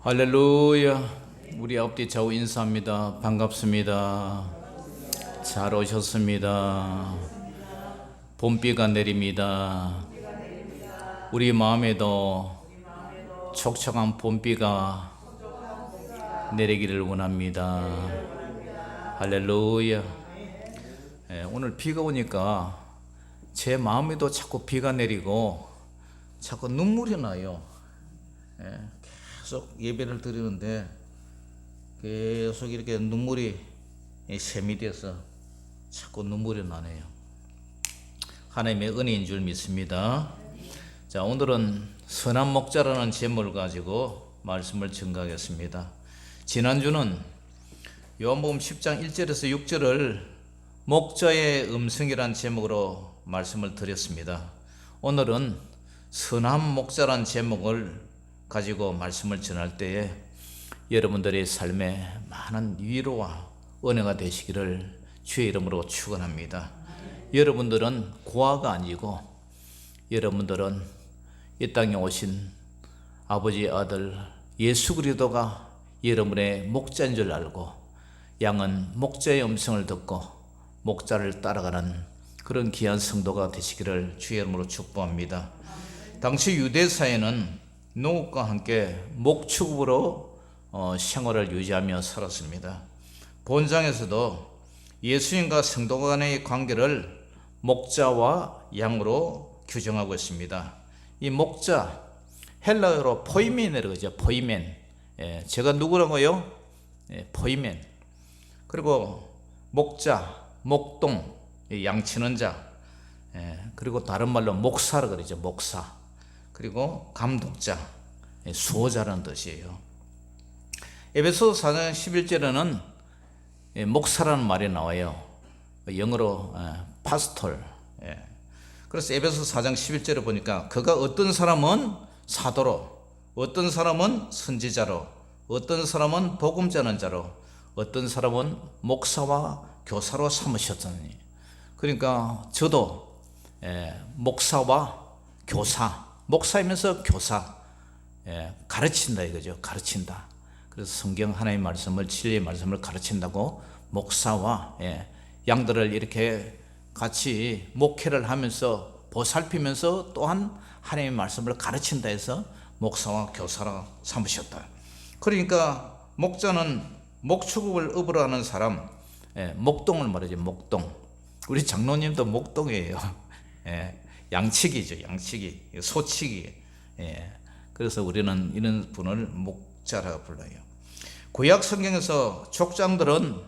할렐루야. 우리 앞뒤 좌우 인사합니다. 반갑습니다. 잘 오셨습니다. 봄비가 내립니다. 우리 마음에도 촉촉한 봄비가 내리기를 원합니다. 할렐루야. 오늘 비가 오니까 제 마음에도 자꾸 비가 내리고 자꾸 눈물이 나요. 계속 예배를 드리는데 계속 이렇게 눈물이 샘이 돼서 자꾸 눈물이 나네요. 하나님의 은혜인 줄 믿습니다. 자, 오늘은 선한 목자라는 제목을 가지고 말씀을 증거하겠습니다. 지난주는 요한복음 10장 1절에서 6절을 목자의 음성이란 제목으로 말씀을 드렸습니다. 오늘은 선한 목자란 제목을 가지고 말씀을 전할 때에 여러분들의 삶에 많은 위로와 은혜가 되시기를 주의 이름으로 축원합니다. 여러분들은 고아가 아니고 여러분들은 이 땅에 오신 아버지의 아들 예수 그리스도가 여러분의 목자인 줄 알고 양은 목자의 음성을 듣고 목자를 따라가는 그런 귀한 성도가 되시기를 주의 이름으로 축복합니다. 당시 유대 사회는 농업과 함께 목축업으로 생활을 유지하며 살았습니다. 본장에서도 예수님과 성도 간의 관계를 목자와 양으로 규정하고 있습니다. 이 목자, 헬라어로 포이멘이라고 하죠. 포이멘. 제가 누구라고요? 포이멘. 그리고 목자, 목동, 양치는 자. 그리고 다른 말로 목사라고 그러죠. 목사. 그리고 감독자, 수호자라는 뜻이에요. 에베소서 4장 11절에는 목사라는 말이 나와요. 영어로 파스톨. 그래서 에베소서 4장 11절에 보니까 그가 어떤 사람은 사도로, 어떤 사람은 선지자로, 어떤 사람은 복음 전하는 자로, 어떤 사람은 목사와 교사로 삼으셨다니. 그러니까 저도 목사와 교사, 목사이면서 교사, 가르친다 이거죠. 가르친다. 그래서 성경 하나님의 말씀을, 진리의 말씀을 가르친다고 목사와 양들을 이렇게 같이 목회를 하면서 보살피면서 또한 하나님의 말씀을 가르친다 해서 목사와 교사라 삼으셨다. 그러니까 목자는 목축업을 업으로 하는 사람, 목동을 말하죠. 목동. 우리 장로님도 목동이에요. 양치기죠. 양치기, 소치기. 그래서 우리는 이런 분을 목자라고 불러요. 구약 성경에서 족장들은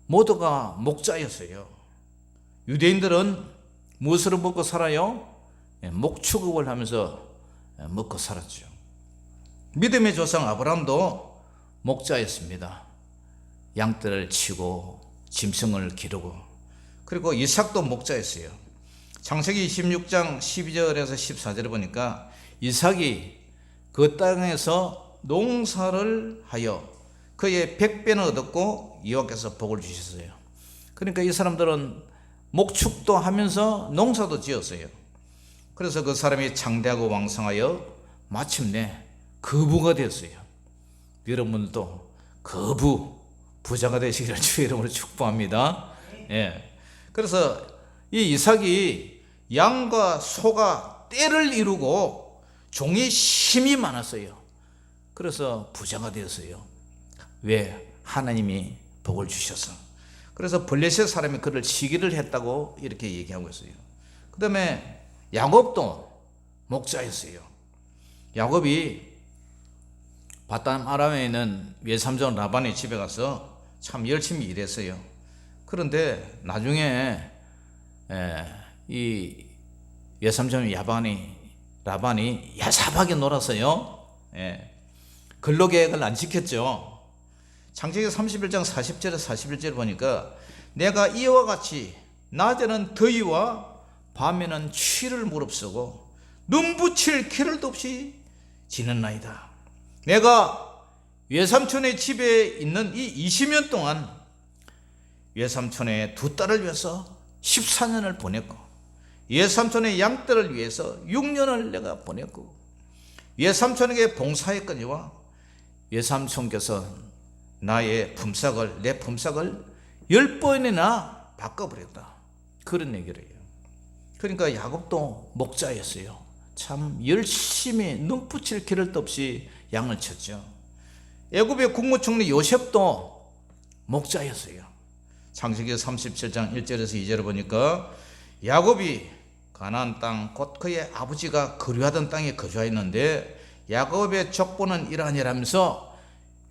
모두가 목자였어요. 유대인들은 무엇으로 먹고 살아요? 목축업을 하면서 먹고 살았죠. 믿음의 조상 아브라함도 목자였습니다. 양떼를 치고 짐승을 기르고, 그리고 이삭도 목자였어요. 창세기 26장 12절에서 14절에 보니까 이삭이 그 땅에서 농사를 하여 그의 100배는 얻었고 여호와께서 복을 주셨어요. 그러니까 이 사람들은 목축도 하면서 농사도 지었어요. 그래서 그 사람이 장대하고 왕성하여 마침내 거부가 되었어요. 여러분도 부자가 되시기를 주의 이름으로 축복합니다. 그래서 이 이삭이 양과 소가 떼를 이루고 종이 힘이 많았어요. 그래서 부자가 되었어요. 왜? 하나님이 복을 주셔서. 그래서 블레셋 사람이 그를 시기를 했다고 이렇게 얘기하고 있어요. 그 다음에 야곱도 목자였어요. 야곱이 바단 아람에 있는 외삼촌 라반의 집에 가서 참 열심히 일했어요. 그런데 나중에 이 외삼촌 라반이 야삽하게 놀았어요. 근로계획을 안 지켰죠. 창세기 31장 40절에 41절 보니까 내가 이와 같이 낮에는 더위와 밤에는 추위를 무릅쓰고 눈붙일 겨를도 없이 지냈나이다. 내가 외삼촌의 집에 있는 이 20년 동안 외삼촌의 두 딸을 위해서 14년을 보냈고, 외삼촌의 양떼를 위해서 6년을 내가 보냈고, 외삼촌에게 봉사했거니와 외삼촌께서 내 품삯을 10번이나 바꿔버렸다. 그런 얘기를 해요. 그러니까 야곱도 목자였어요. 참 열심히 눈붙일 겨를도 없이 양을 쳤죠. 애굽의 국무총리 요셉도 목자였어요. 창세기 37장 1절에서 2절을 보니까 야곱이 가나안 땅 곧 그의 아버지가 거류하던 땅에 거주하였는데 야곱의 족보는 이러하니라면서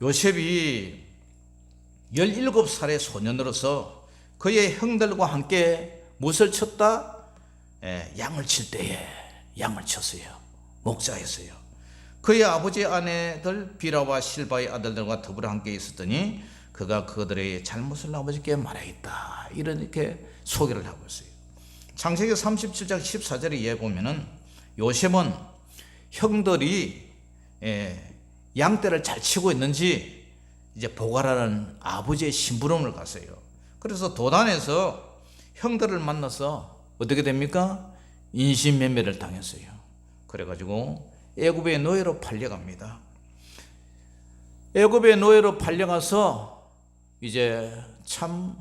요셉이 17살의 소년으로서 그의 형들과 함께 무엇을 쳤다? 양을 칠 때에 양을 쳤어요. 목자였어요. 그의 아버지 아내들 비라와 실바의 아들들과 더불어 함께 있었더니 그가 그들의 잘못을 아버지께 말하였다. 이렇게 소개를 하고 있어요. 창세기 37장 14절에 이해 보면은 요셉은 형들이 양떼를 잘 치고 있는지 이제 보관하는 아버지의 심부름을 갔어요. 그래서 도단에서 형들을 만나서 어떻게 됩니까? 인신매매를 당했어요. 그래가지고 애굽의 노예로 팔려갑니다. 애굽의 노예로 팔려가서 이제 참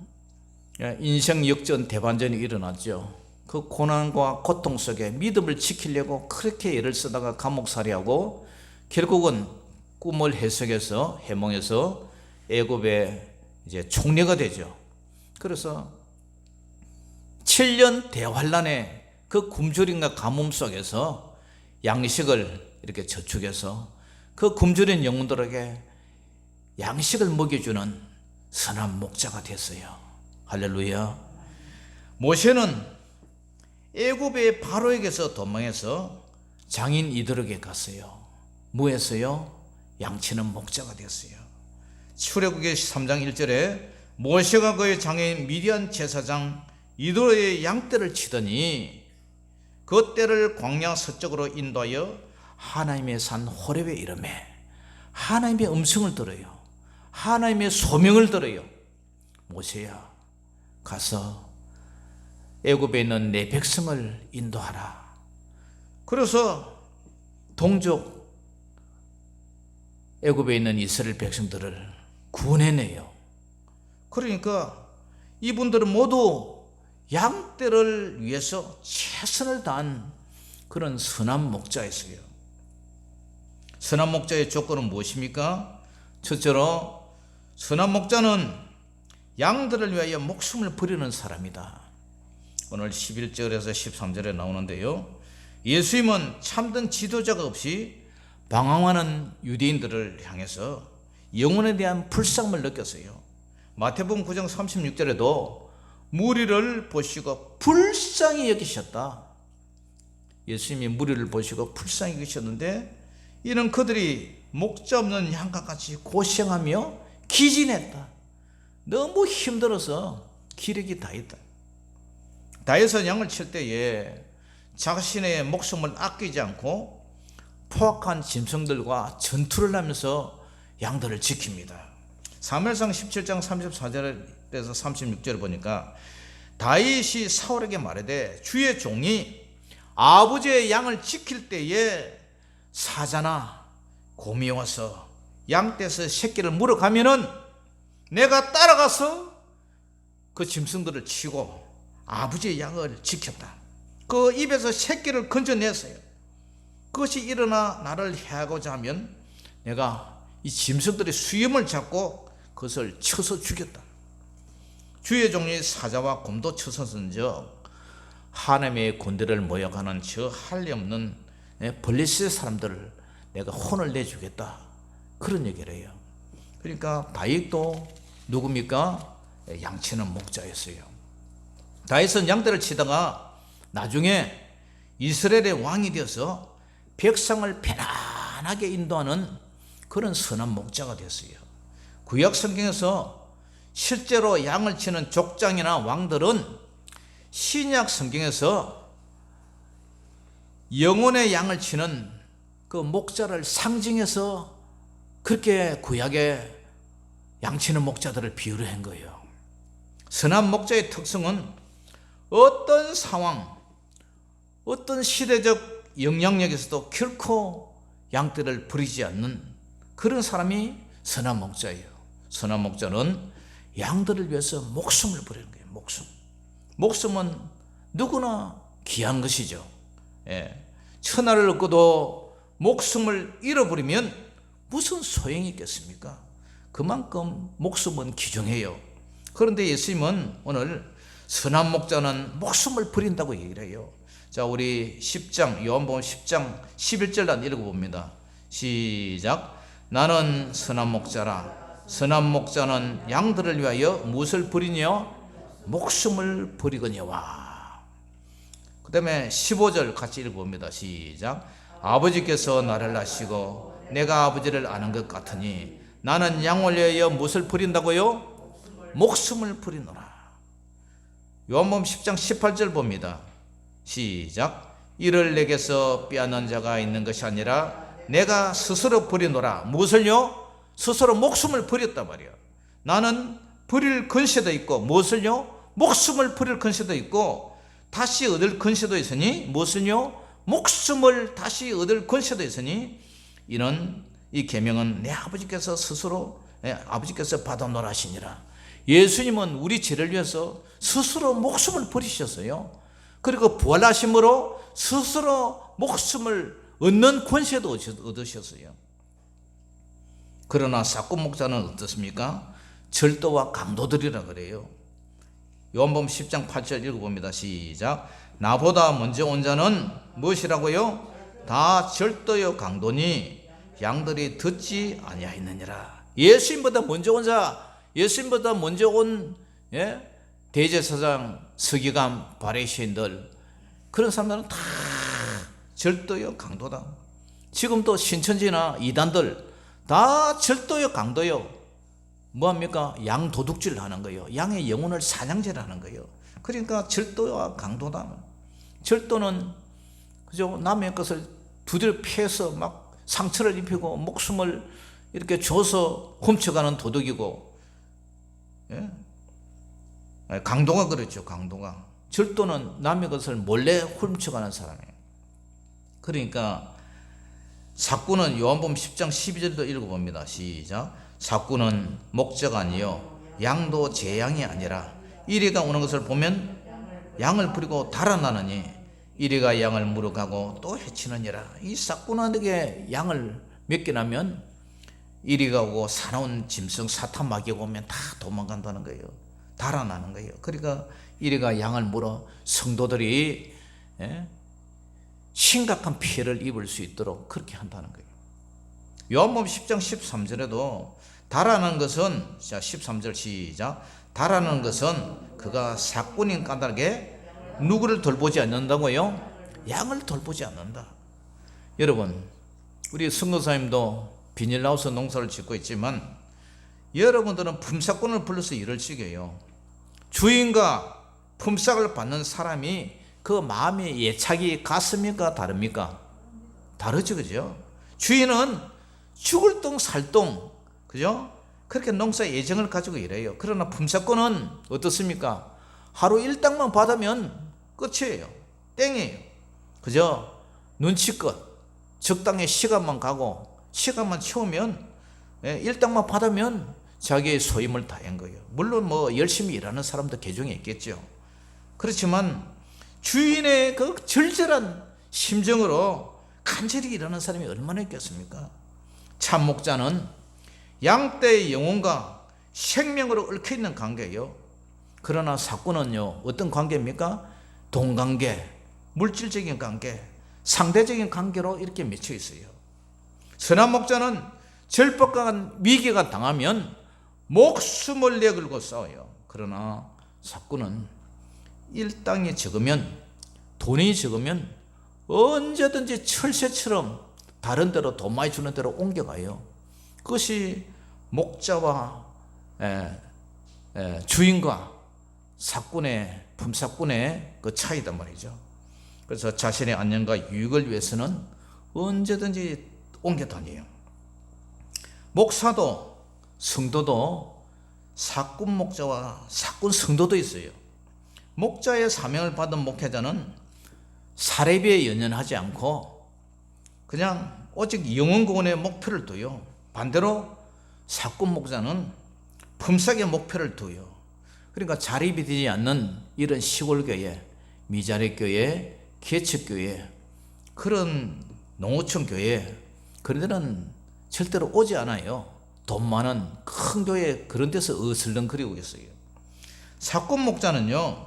인생 역전 대반전이 일어났죠. 그 고난과 고통 속에 믿음을 지키려고 그렇게 애를 쓰다가 감옥살이하고 결국은 꿈을 해석해서 해몽해서 애굽의 이제 총리가 되죠. 그래서 7년 대환란의 그 굶주림과 가뭄 속에서 양식을 이렇게 저축해서 그 굶주린 영혼들에게 양식을 먹여주는 선한 목자가 됐어요. 할렐루야. 모세는 애굽의 바로에게서 도망해서 장인 이드로에게 갔어요. 뭐 했어요? 양치는 목자가 됐어요. 출애굽기 3장 1절에 모세가 그의 장인 미디안 제사장 이드로의 양떼를 치더니 그 떼를 광야 서쪽으로 인도하여 하나님의 산 호렙에 이르매 하나님의 음성을 들어요. 하나님의 소명을 들어요. 모세야, 가서 애굽에 있는 내 백성을 인도하라. 그래서 동족 애굽에 있는 이스라엘 백성들을 구원해내요. 그러니까 이분들은 모두 양떼를 위해서 최선을 다한 그런 선한 목자였어요. 선한 목자의 조건은 무엇입니까? 첫째로 선한 목자는 양들을 위하여 목숨을 버리는 사람이다. 오늘 11절에서 13절에 나오는데요. 예수님은 참된 지도자가 없이 방황하는 유대인들을 향해서 영혼에 대한 불쌍함을 느꼈어요. 마태복음 9장 36절에도 무리를 보시고 불쌍히 여기셨다. 예수님이 무리를 보시고 불쌍히 여기셨는데 이는 그들이 목자 없는 양과 같이 고생하며 기진했다. 너무 힘들어서 기력이 다했다. 다해서 양을 칠 때에 자신의 목숨을 아끼지 않고 포악한 짐승들과 전투를 하면서 양들을 지킵니다. 사무엘상 17장 34절에서 36절을 보니까 다윗이 사울에게 말하되 주의 종이 아버지의 양을 지킬 때에 사자나 곰이 와서 양떼에서 새끼를 물어가면은 내가 따라가서 그 짐승들을 치고 아버지의 양을 지켰다. 그 입에서 새끼를 건져냈어요. 그것이 일어나 나를 해하고자 하면 내가 이 짐승들의 수염을 잡고 그것을 쳐서 죽였다. 주의 종이 사자와 곰도 쳐서선적 하나님의 군대를 모여가는 저 할례 없는 블레셋 사람들을 내가 혼을 내주겠다. 그런 얘기를 해요. 그러니까 다윗도 누굽니까? 양치는 목자였어요. 다윗은 양떼를 치다가 나중에 이스라엘의 왕이 되어서 백성을 편안하게 인도하는 그런 선한 목자가 됐어요. 구약 성경에서 실제로 양을 치는 족장이나 왕들은 신약 성경에서 영혼의 양을 치는 그 목자를 상징해서 그렇게 구약에 양치는 목자들을 비유를 한 거예요. 선한 목자의 특성은 어떤 상황, 어떤 시대적 영향력에서도 결코 양떼를 버리지 않는 그런 사람이 선한 목자예요. 선한 목자는 양들을 위해서 목숨을 버리는 거예요. 목숨은 누구나 귀한 것이죠. 천하를 얻고도 목숨을 잃어버리면 무슨 소용이 있겠습니까? 그만큼 목숨은 귀중해요. 그런데 예수님은 오늘 선한 목자는 목숨을 버린다고 얘기를 해요. 자, 우리 10장, 요한복음 10장 11절 읽어봅니다. 시작. 나는 선한 목자라. 선한 목자는 양들을 위하여 무엇을 버리냐? 목숨을 버리거니와. 그 다음에 15절 같이 읽어봅니다. 시작. 아버지께서 나를 아시고 내가 아버지를 아는 것 같으니 나는 양을 위하여 무엇을 버린다고요? 목숨을 버리노라. 요한복음 10장 18절 봅니다. 시작. 이를 내게서 빼앗는 자가 있는 것이 아니라 내가 스스로 버리노라. 무엇을요? 스스로 목숨을 버렸단 말이야. 나는 버릴 근세도 있고 무엇을요? 목숨을 버릴 근세도 있고 다시 얻을 근세도 있으니 무엇을요? 목숨을 다시 얻을 근세도 있으니 이는 이 계명은 내 아버지께서 스스로 아버지께서 받아놓으라 하시니라. 예수님은 우리 죄를 위해서 스스로 목숨을 버리셨어요. 그리고 부활하심으로 스스로 목숨을 얻는 권세도 얻으셨어요. 그러나 사꾼 목자는 어떻습니까? 절도와 강도들이라 그래요. 요한복음 10장 8절 읽어봅니다. 시작. 나보다 먼저 온 자는 무엇이라고요? 다 절도요 강도니 양들이 듣지 아니하였느니라. 예수님보다 먼저 온 자, 예수님보다 먼저 온 대제사장, 서기관, 바리새인들, 그런 사람들은 다 절도요 강도다. 지금도 신천지나 이단들 다 절도요 강도요. 뭐합니까? 양 도둑질 하는 거예요. 양의 영혼을 사냥질 하는 거예요. 그러니까 절도와 강도다. 절도는 그죠? 남의 것을 두드려 패서 막 상처를 입히고 목숨을 이렇게 줘서 훔쳐가는 도둑이고, 강도가 그렇죠. 강도가. 절도는 남의 것을 몰래 훔쳐가는 사람이에요. 그러니까 사꾼은 요한복음 10장 12절도 읽어봅니다. 시작. 사꾼은 목자가 아니요 양도 제 양이 아니라 이리가 오는 것을 보면 양을 버리고 달아나느니 이리가 양을 물어가고 또 해치느니라. 이 사꾼에게 양을 맡겨나면 이리가 오고 사나운 짐승 사탄 마귀가 오면 다 도망간다는 거예요. 달아나는 거예요. 그러니까 이리가 양을 물어 성도들이 심각한 피해를 입을 수 있도록 그렇게 한다는 거예요. 요한복음 10장 13절에도 달아나는 것은, 자 13절 시작. 달아나는 것은 그가 사꾼인 까닭에 누구를 돌보지 않는다고요? 양을 돌보지 않는다. 여러분, 우리 선교사님도 비닐하우스 농사를 짓고 있지만 여러분들은 품삯꾼을 불러서 일을 시켜요. 주인과 품삯을 받는 사람이 그 마음의 예착이 같습니까? 다릅니까? 다르죠, 그죠? 주인은 죽을 똥 살 똥, 그죠? 그렇게 농사 예정을 가지고 일해요. 그러나 품삯꾼은 어떻습니까? 하루 일당만 받으면 끝이에요. 땡이에요. 그죠? 눈치껏 적당히 시간만 가고 시간만 채우면 일당만 받으면 자기의 소임을 다한 거예요. 물론 뭐 열심히 일하는 사람도 개중에 있겠죠. 그렇지만 주인의 그 절절한 심정으로 간절히 일하는 사람이 얼마나 있겠습니까? 참 목자는 양떼의 영혼과 생명으로 얽혀있는 관계예요. 그러나 사꾼은요, 어떤 관계입니까? 동관계, 물질적인 관계, 상대적인 관계로 이렇게 맺혀 있어요. 선한 목자는 절박한 위기가 당하면 목숨을 내걸고 싸워요. 그러나 사꾼은 일당이 적으면, 돈이 적으면 언제든지 철새처럼 다른 데로 돈 많이 주는 데로 옮겨가요. 그것이 목자와 주인과 사꾼의, 품삯꾼의 그 차이단 말이죠. 그래서 자신의 안녕과 유익을 위해서는 언제든지 옮겨 다녀요. 목사도, 성도도 사꾼 목자와 사꾼 성도도 있어요. 목자의 사명을 받은 목회자는 사례비에 연연하지 않고 그냥 오직 영혼 구원의 목표를 둬요. 반대로 사꾼 목자는 품삯의 목표를 두어요. 그러니까 자립이 되지 않는 이런 시골교회, 미자립교회, 개척교회, 그런 농어촌 교회, 그런 데는 절대로 오지 않아요. 돈 많은 큰 교회 그런 데서 어슬렁거리고 있어요. 사꾼 목자는요,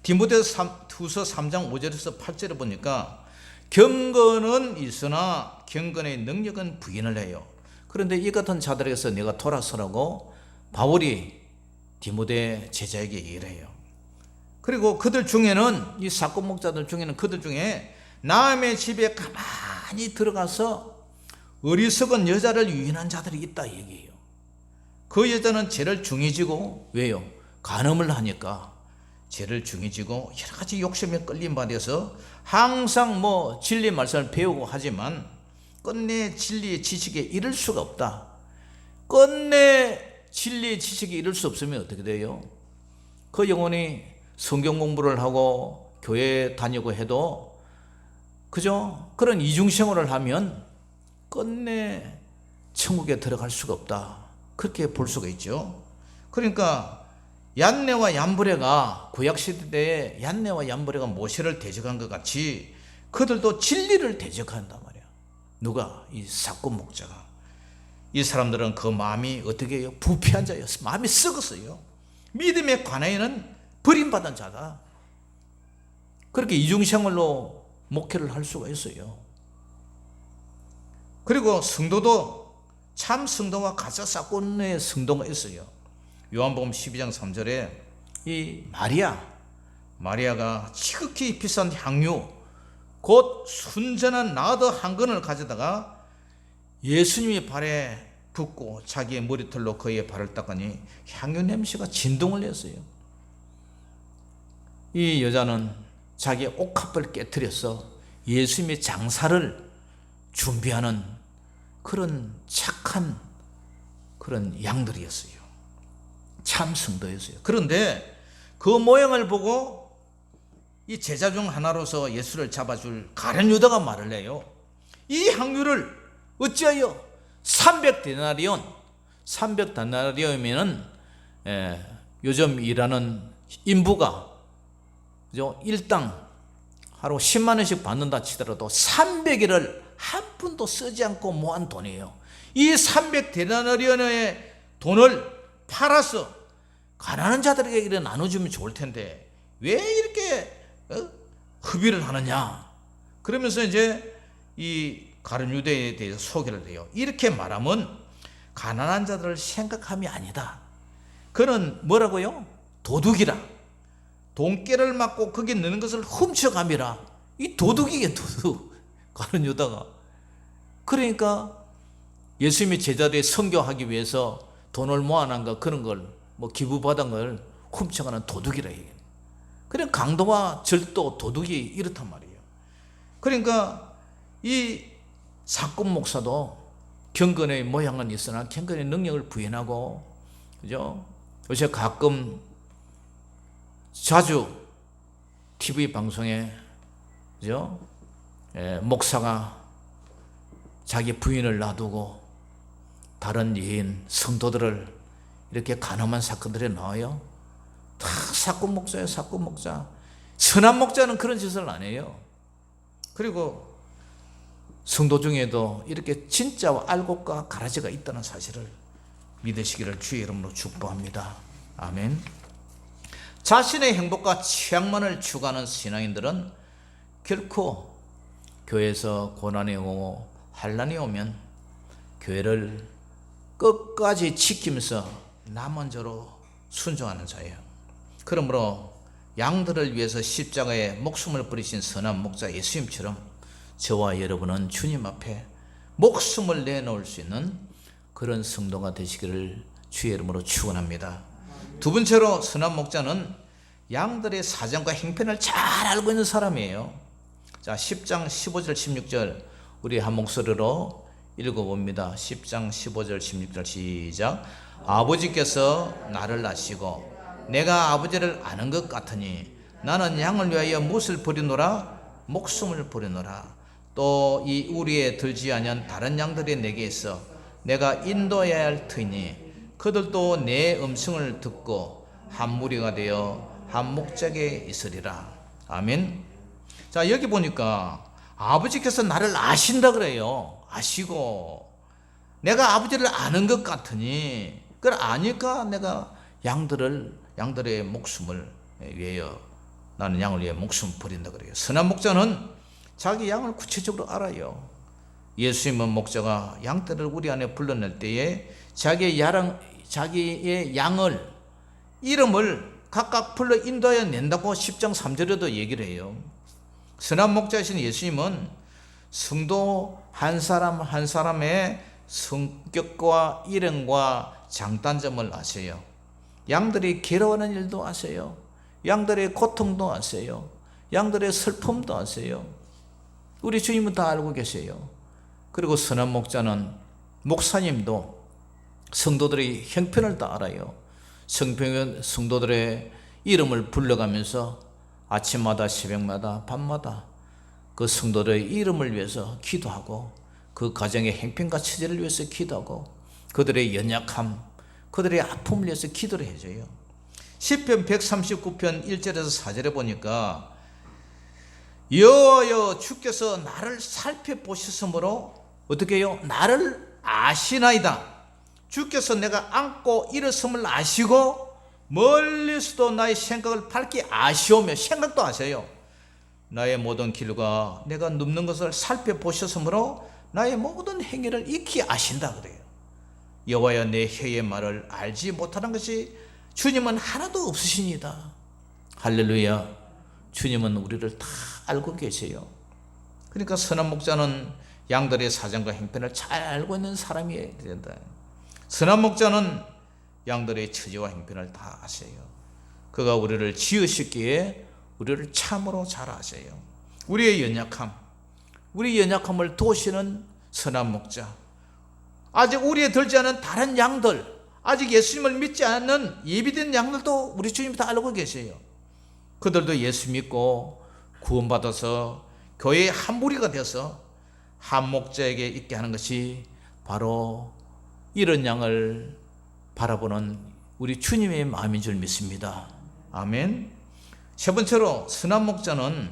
디모데후서 3장 5절에서 8절에 보니까 경건은 있으나 경건의 능력은 부인을 해요. 그런데 이 같은 자들에게서 내가 돌아서라고 바울이 디모데 제자에게 얘기를 해요. 그리고 그들 중에는, 이 사꾼 목자들 중에는 그들 중에 남의 집에 가만히 들어가서 어리석은 여자를 유인한 자들이 있다 얘기해요. 그 여자는 죄를 중해지고, 왜요? 간음을 하니까 죄를 중해지고 여러 가지 욕심에 끌림 받아서 항상 진리 말씀을 배우고 하지만 끝내 진리의 지식에 이를 수가 없다. 끝내 진리의 지식에 이를 수 없으면 어떻게 돼요? 그 영혼이 성경 공부를 하고 교회 다니고 해도 그죠? 그런 이중생활을 하면 끝내 천국에 들어갈 수가 없다. 그렇게 볼 수가 있죠. 그러니까 얀네와 얀브레가 구약시대에 얀네와 얀브레가 모세를 대적한 것 같이 그들도 진리를 대적한단 말이야. 누가? 이 사꾼 목자가. 이 사람들은 그 마음이 어떻게 해요? 부패한 자였어. 마음이 썩었어요. 믿음의 관해에는 버림받은 자다. 그렇게 이중생활로 목회를 할 수가 있어요. 그리고 성도도 참 성도와 가짜 사꾼의 성도가 있어요. 요한복음 12장 3절에 이 마리아가 지극히 비싼 향유, 곧 순전한 나드 한 근을 가져다가 예수님의 발에 붓고 자기의 머리털로 그의 발을 닦으니 향유 냄새가 진동을 냈어요. 이 여자는 자기의 옥합을 깨뜨려서 예수님의 장사를 준비하는 그런 착한 그런 양들이었어요. 참 성도였어요. 그런데 그 모양을 보고 이 제자 중 하나로서 예수를 잡아줄 가룟 유다가 말을 해요. 이 향유를 어찌하여 300데나리온이면은 요즘 일하는 인부가 그죠? 일당 하루 10만 원씩 받는다 치더라도 300일을 한 푼도 쓰지 않고 모은 돈이에요. 이 300데나리온의 돈을 팔아서 가난한 자들에게 이래 나눠주면 좋을 텐데 왜 이렇게 흡의를 하느냐. 그러면서 이제 이 가룟 유다에 대해서 소개를 해요. 이렇게 말하면 가난한 자들을 생각함이 아니다. 그는 뭐라고요? 도둑이라. 돈깨를 맞고 거기 넣는 것을 훔쳐감이라. 이 도둑이게 도둑. 가룟 유다가. 그러니까 예수님의 제자들이 선교하기 위해서 돈을 모아놓은 거 그런 걸 기부받은 걸 훔쳐가는 도둑이라 얘기해요. 그냥 강도와 절도, 도둑이 이렇단 말이에요. 그러니까 이 사꾼 목사도 경건의 모양은 있으나 경건의 능력을 부인하고, 그죠? 요새 가끔 자주 TV 방송에, 그죠? 목사가 자기 부인을 놔두고 다른 여인, 성도들을 이렇게 간음한 사건들에 나와요. 다 사꾼 목자예요, 사꾼 목자. 선한 목자는 그런 짓을 안 해요. 그리고 성도 중에도 이렇게 진짜와 알곡과 가라지가 있다는 사실을 믿으시기를 주의 이름으로 축복합니다. 아멘. 자신의 행복과 취향만을 추구하는 신앙인들은 결코 교회에서 고난이 오고 환난이 오면 교회를 끝까지 지키면서 나 먼저로 순종하는 자예요. 그러므로 양들을 위해서 십자가에 목숨을 버리신 선한 목자 예수님처럼 저와 여러분은 주님 앞에 목숨을 내놓을 수 있는 그런 성도가 되시기를 주의 이름으로 축원합니다. 두 번째로 선한 목자는 양들의 사정과 행편을 잘 알고 있는 사람이에요. 자, 10장 15절 16절 우리 한 목소리로 읽어봅니다. 10장 15절 16절 시작. 아버지께서 나를 낳으시고 내가 아버지를 아는 것 같으니 나는 양을 위하여 무엇을 버리노라? 목숨을 버리노라. 또 이 우리에 들지 아니한 다른 양들이 내게 있어 내가 인도해야 할 터이니 그들도 내 음성을 듣고 한 무리가 되어 한 목적에 있으리라. 아멘. 자, 여기 보니까 아버지께서 나를 아신다 그래요. 아시고 내가 아버지를 아는 것 같으니 그걸 아니까 내가 양들의 목숨을 위하여 나는 양을 위해 목숨을 버린다 그래요. 선한 목자는 자기 양을 구체적으로 알아요. 예수님은 목자가 양떼를 우리 안에 불러낼 때에 자기의 양을 이름을 각각 불러 인도하여 낸다고 10장 3절에도 얘기를 해요. 선한 목자이신 예수님은 성도 한 사람 한 사람의 성격과 일행과 장단점을 아세요. 양들이 괴로워하는 일도 아세요. 양들의 고통도 아세요. 양들의 슬픔도 아세요. 우리 주님은 다 알고 계세요. 그리고 선한 목자는 목사님도 성도들의 형편을 다 알아요. 성도들의 이름을 불러가면서 아침마다 새벽마다 밤마다 그 성도들의 이름을 위해서 기도하고 그 가정의 행편과 처제를 위해서 기도하고 그들의 연약함, 그들의 아픔을 위해서 기도를 해줘요. 시편 139편 1절에서 4절에 보니까 여호와여 주께서 나를 살펴보셨으므로 어떻게 해요? 나를 아시나이다. 주께서 내가 앉고 일어섬을 아시고 멀리서도 나의 생각을 밝게 아시오며 생각도 아세요. 나의 모든 길과 내가 눕는 것을 살펴보셨으므로 나의 모든 행위를 익히 아신다 그래요. 여호와여 내 혀의 말을 알지 못하는 것이 주님은 하나도 없으시니다. 할렐루야. 주님은 우리를 다 알고 계세요. 그러니까 선한 목자는 양들의 사정과 형편을 잘 알고 있는 사람이어야 된다. 선한 목자는 양들의 처지와 형편을 다 아세요. 그가 우리를 지으셨기에 우리를 참으로 잘 아세요. 우리의 연약함을 도우시는 선한 목자, 아직 우리에 들지 않은 다른 양들, 아직 예수님을 믿지 않는 예비된 양들도 우리 주님이 다 알고 계세요. 그들도 예수 믿고 구원받아서 교회의 한 무리가 되어서 한 목자에게 있게 하는 것이 바로 이런 양을 바라보는 우리 주님의 마음인 줄 믿습니다. 아멘. 세 번째로 선한 목자는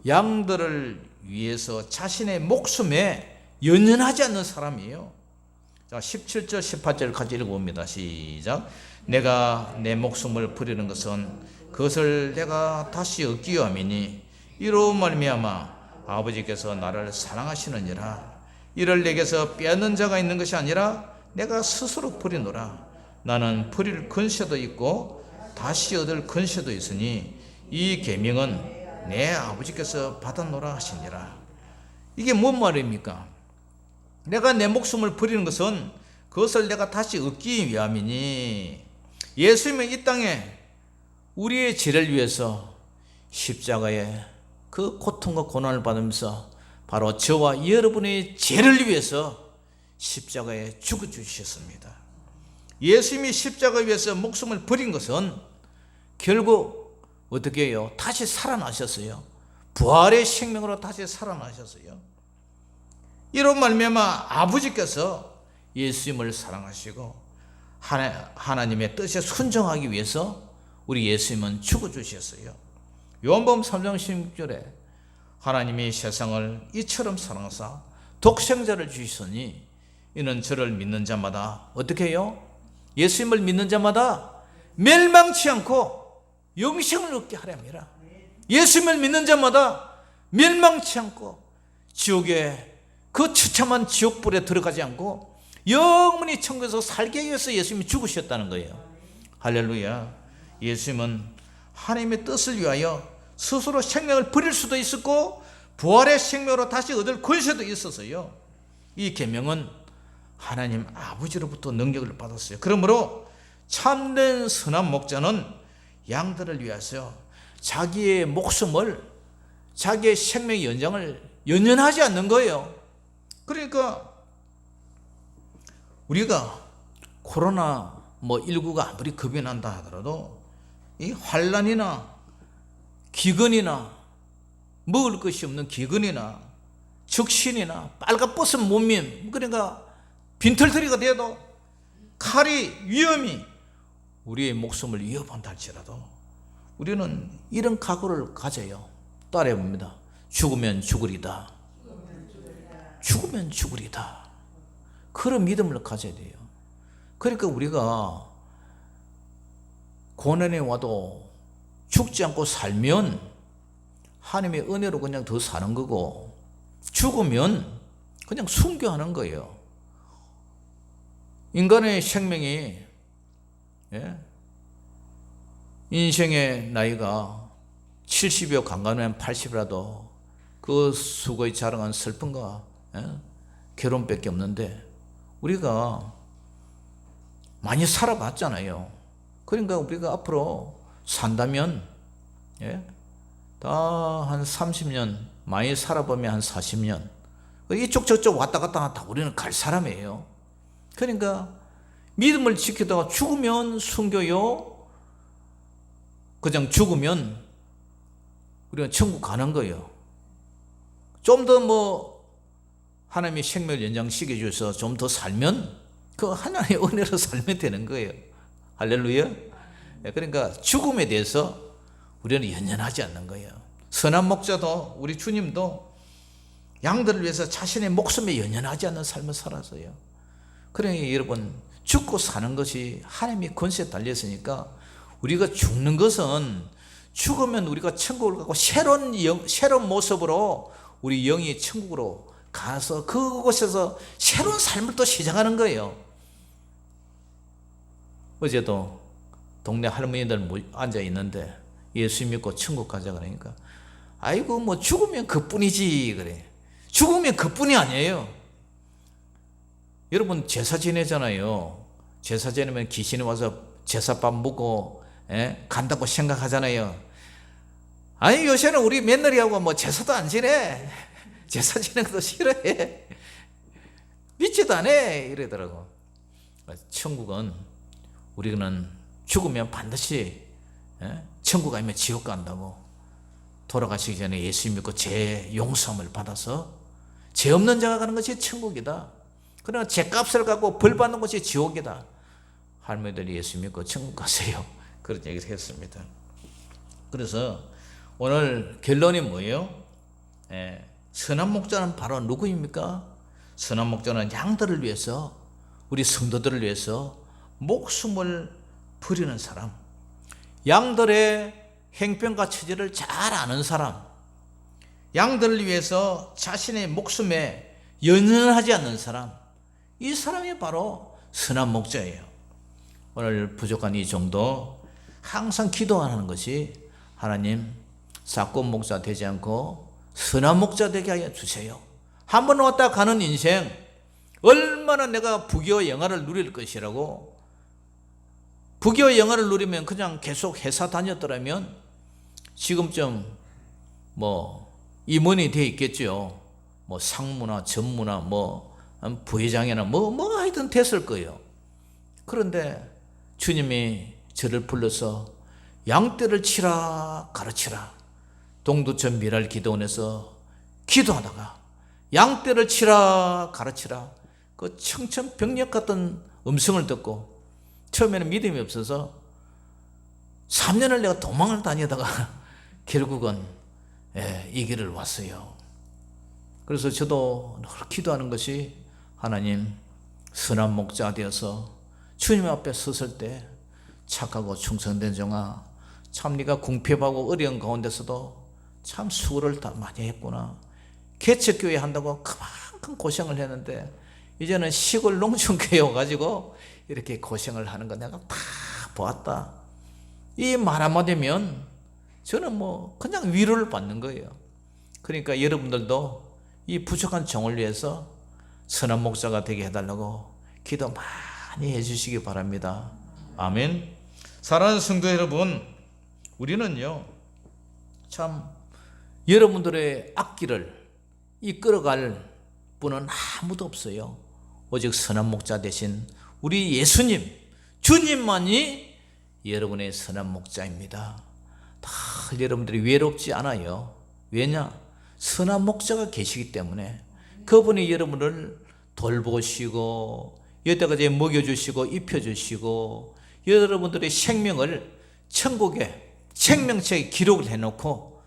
양들을 위해서 자신의 목숨에 연연하지 않는 사람이에요. 자, 17절 18절 같이 읽어봅니다. 시작. 내가 내 목숨을 버리는 것은 그것을 내가 다시 얻기 위함이니 이로 말미암아 아버지께서 나를 사랑하시느니라. 이를 내게서 빼앗는 자가 있는 것이 아니라 내가 스스로 버리노라. 나는 버릴 권세도 있고 다시 얻을 권세도 있으니 이 계명은 내 아버지께서 받았노라 하시니라. 이게 뭔 말입니까? 내가 내 목숨을 버리는 것은 그것을 내가 다시 얻기 위함이니, 예수님은 이 땅에 우리의 죄를 위해서 십자가에 그 고통과 고난을 받으면서 바로 저와 여러분의 죄를 위해서 십자가에 죽어주셨습니다. 예수님이 십자가 위에서 목숨을 버린 것은 결국 어떻게 해요? 다시 살아나셨어요. 부활의 생명으로 다시 살아나셨어요. 이런 말미암아 아버지께서 예수님을 사랑하시고 하나님의 뜻에 순종하기 위해서 우리 예수님은 죽어주셨어요. 요한복음 3장 16절에 하나님이 세상을 이처럼 사랑하사 독생자를 주시니 이는 저를 믿는 자마다 어떻게 해요? 예수님을 믿는 자마다 멸망치 않고 영생을 얻게 하려 합니다. 예수님을 믿는 자마다 멸망치 않고 지옥에 그 처참한 지옥불에 들어가지 않고 영원히 천국에서 살게 위해서 예수님이 죽으셨다는 거예요. 할렐루야. 예수님은 하나님의 뜻을 위하여 스스로 생명을 버릴 수도 있었고 부활의 생명으로 다시 얻을 권세도 있었어요. 이 계명은 하나님 아버지로부터 능력을 받았어요. 그러므로 참된 선한 목자는 양들을 위해서 자기의 목숨을, 자기의 생명의 연장을 연연하지 않는 거예요. 그러니까 우리가 코로나 19가 아무리 겁이 난다 하더라도 이 환란이나 기근이나 먹을 것이 없는 기근이나 적신이나 빨갛벗은 몸임, 그러니까 빈털터리가 되어도 칼이 위험이 우리의 목숨을 위협한다 할지라도 우리는 이런 각오를 가져요. 따라해 봅니다. 죽으면 죽으리다. 죽으면 죽으리다. 그런 믿음을 가져야 돼요. 그러니까 우리가 고난에 와도 죽지 않고 살면 하나님의 은혜로 그냥 더 사는 거고, 죽으면 그냥 순교하는 거예요. 인간의 생명이, 인생의 나이가 70여 강간하면 80이라도 그 수고의 자랑한 슬픔과 괴로움밖에 없는데 우리가 많이 살아봤잖아요. 그러니까 우리가 앞으로 산다면 다 한 30년, 많이 살아보면 한 40년, 이쪽 저쪽 왔다 갔다 하다 우리는 갈 사람이에요. 그러니까 믿음을 지키다가 죽으면 순교요, 그냥 죽으면 우리가 천국 가는 거예요. 좀 더 하나님이 생명을 연장시켜 주셔서 좀 더 살면 그 하나님의 은혜로 살면 되는 거예요. 할렐루야. 그러니까 죽음에 대해서 우리는 연연하지 않는 거예요. 선한 목자도, 우리 주님도 양들을 위해서 자신의 목숨에 연연하지 않는 삶을 살았어요. 그러니 여러분, 죽고 사는 것이 하나님의 권세에 달렸으니까 우리가 죽는 것은 죽으면 우리가 천국을 가고 새로운 모습으로 우리 영이 천국으로 가서 그곳에서 새로운 삶을 또 시작하는 거예요. 어제도 동네 할머니들 앉아 있는데 예수 믿고 천국 가자 그러니까 아이고 죽으면 그뿐이지 그래. 죽으면 그뿐이 아니에요. 여러분 제사 지내잖아요. 제사 지내면 귀신이 와서 제사밥 먹고 간다고 생각하잖아요. 아니 요새는 우리 며느리하고 제사도 안 지내. 제사 지내는 것도 싫어해. 믿지도 않아 이러더라고. 천국은 우리는 죽으면 반드시 천국 아니면 지옥 간다고. 돌아가시기 전에 예수 믿고 죄 용서함을 받아서 죄 없는 자가 가는 것이 천국이다. 그러나 죄값을 갖고 벌 받는 것이 지옥이다. 할머니들이 예수 믿고 천국 가세요. 그런 얘기를 했습니다. 그래서 오늘 결론이 뭐예요? 선한 목자는 바로 누구입니까? 선한 목자는 양들을 위해서, 우리 성도들을 위해서 목숨을 버리는 사람, 양들의 행편과 처지를 잘 아는 사람, 양들을 위해서 자신의 목숨에 연연하지 않는 사람, 이 사람이 바로 선한 목자예요. 오늘 부족한 이 정도 항상 기도하는 것이 하나님 사건 목자 되지 않고 선한 목자 되게 하여 주세요. 한번 왔다 가는 인생 얼마나 내가 부귀와 영화를 누릴 것이라고. 부귀와 영화를 누리면 그냥 계속 회사 다녔더라면 지금쯤 임원이 돼 있겠죠. 상무나 전무나 부회장이나 하여튼 됐을 거예요. 그런데 주님이 저를 불러서 양떼를 치라 가르치라. 동두천 미랄 기도원에서 기도하다가 양떼를 치라 가르치라, 그 청천벽력 같은 음성을 듣고 처음에는 믿음이 없어서 3년을 내가 도망을 다니다가 결국은 이 길을 왔어요. 그래서 저도 늘 기도하는 것이 하나님 선한 목자 되어서 주님 앞에 섰을 때 착하고 충성된 종아, 참 네가 궁핍하고 어려운 가운데서도 참 수고를 다 많이 했구나. 개척교회 한다고 그만큼 고생을 했는데 이제는 시골 농촌교회 와가지고 이렇게 고생을 하는 거 내가 다 보았다. 이 말 한마디면 저는 그냥 위로를 받는 거예요. 그러니까 여러분들도 이 부족한 종을 위해서 선한 목자가 되게 해달라고 기도 많이 해주시기 바랍니다. 아멘. 사랑하는 성도 여러분, 우리는요 참 여러분들의 앞길을 이끌어갈 분은 아무도 없어요. 오직 선한 목자 되신 우리 예수님, 주님만이 여러분의 선한 목자입니다. 다 여러분들이 외롭지 않아요. 왜냐? 선한 목자가 계시기 때문에 그분이 여러분을 돌보시고 여태까지 먹여주시고 입혀주시고 여러분들의 생명을 천국에 생명책에 기록을 해놓고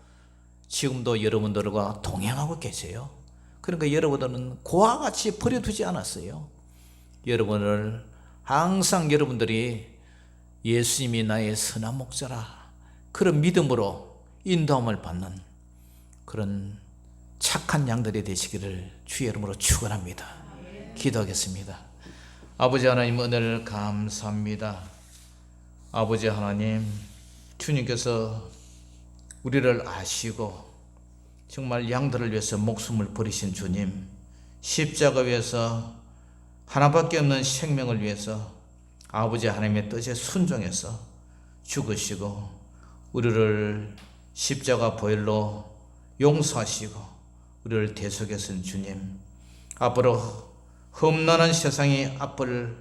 지금도 여러분들과 동행하고 계세요. 그러니까 여러분들은 고와 같이 버려두지 않았어요. 여러분을 항상 여러분들이 예수님이 나의 선한 목자라 그런 믿음으로 인도함을 받는 그런 착한 양들이 되시기를 주의 이름으로 축원합니다. 기도하겠습니다. 아버지 하나님, 은혜를 감사합니다. 아버지 하나님, 주님께서 우리를 아시고 정말 양들을 위해서 목숨을 버리신 주님, 십자가 위에서 하나밖에 없는 생명을 위해서 아버지 하나님의 뜻에 순종해서 죽으시고 우리를 십자가 보혈로 용서하시고 우리를 대속하신 주님, 앞으로 험난한 세상이 앞을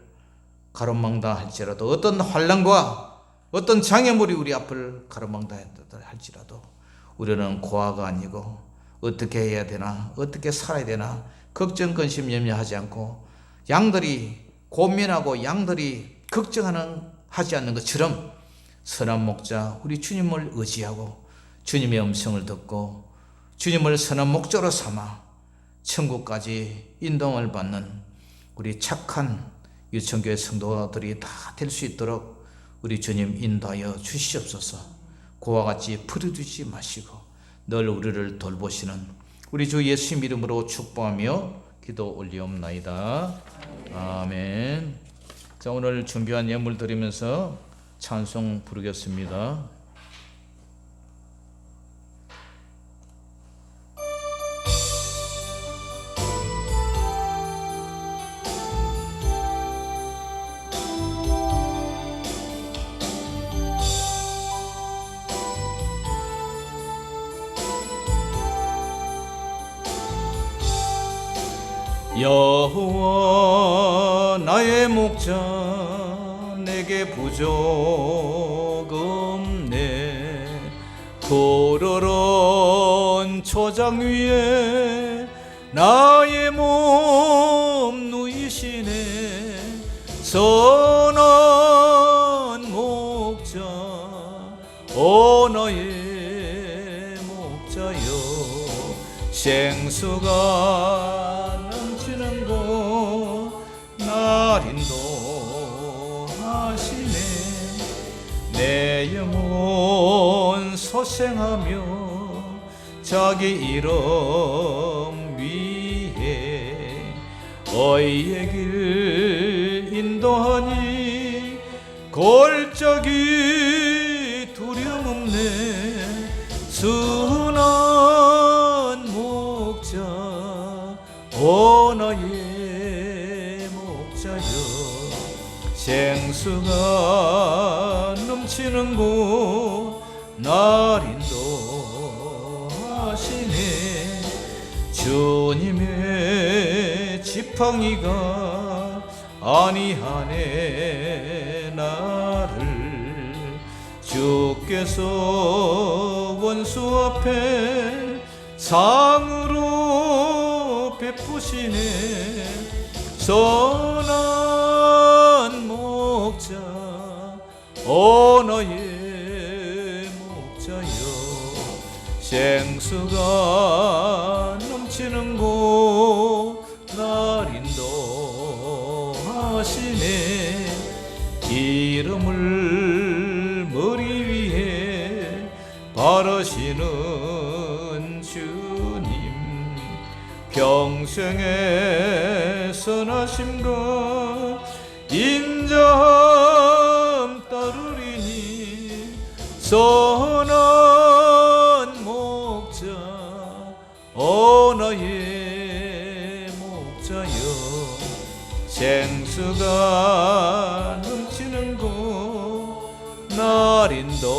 가로막다 할지라도, 어떤 환난과 어떤 장애물이 우리 앞을 가로막다 할지라도 우리는 고아가 아니고 어떻게 해야 되나, 어떻게 살아야 되나 걱정 근심 염려하지 않고 양들이 고민하고 양들이 하지 않는 것처럼 선한 목자 우리 주님을 의지하고 주님의 음성을 듣고 주님을 선한 목자로 삼아 천국까지 인도를 받는 우리 착한 유천교회 성도들이 다 될 수 있도록 우리 주님 인도하여 주시옵소서. 고와 같이 버려두지 마시고 늘 우리를 돌보시는 우리 주 예수님 이름으로 축복하며 기도 올리옵나이다. 아멘. 자, 오늘 준비한 예물 드리면서 찬송 부르겠습니다. 여호와 나의 목자 내게 부족 없네. 푸르른 초장 위에 나의 몸 누이시네. 선한 목자 오 나의 목자여, 생수가 날 인도하시네. 내 영혼 소생하며 자기 이름 위해 의의 길 인도하니 골짜기 두려움 없네. 순한 목자 오 나의 생수가 넘치는 곳 날 인도하시네. 주님의 지팡이가 아니하네. 나를 주께서 원수 앞에 상으로 베푸시네. 선한 목자 오 나의 목자여, 생수가 넘치는 곳 날 인도하시네. 기름을 머리 위에 바르시는 주님, 평생의 선하심과 인자함 따르리니. 선한 목자 오 나의 목자여, 생수가 넘치는 곳 날 인도하시네.